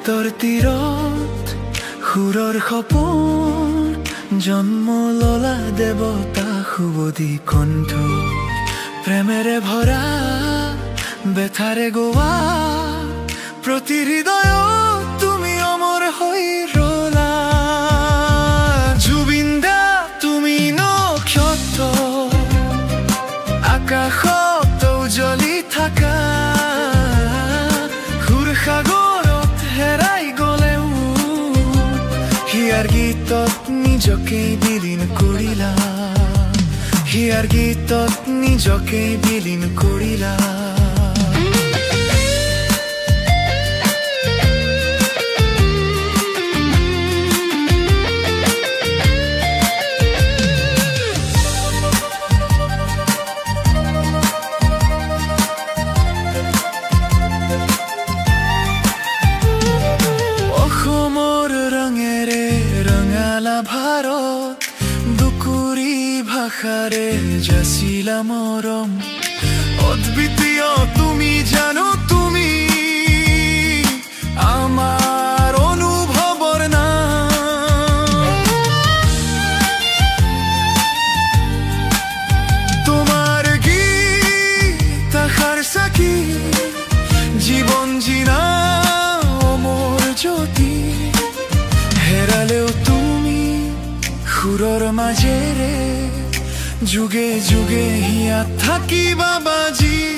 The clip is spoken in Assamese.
গীতৰ তীৰত সুৰৰ সপোন জন্ম ললা দেৱতা সুবধি কণ্ঠ প্ৰেমেৰে ভৰা বেথাৰে গোৱা প্ৰতি হৃদয়ত তুমি অমৰ হৈ ৰলা জুবিন দা তুমি নক্ষত্ৰ আকাশত উজ্বলি থাকা সুৰসাগৰত হেৰাই গলেও হিয়াৰ গীতত নিজকে বিলীন কৰিলা হিয়াৰ গীতত নিজকে বিলীন কৰিলা ভাৰত দুকুৰি ভাষাৰে যাচিলা মৰম অদ্বিতীয় তুমি জানো তুমি আমাৰ অনুভৱৰ নাম তোমাৰ গীত আশাৰ চাকি জীৱন জিনা অমৰ জ্যোতি হেৰালেও সুৰৰ মাজেৰে যুগে যুগে হিয়া থাকিবা বাজি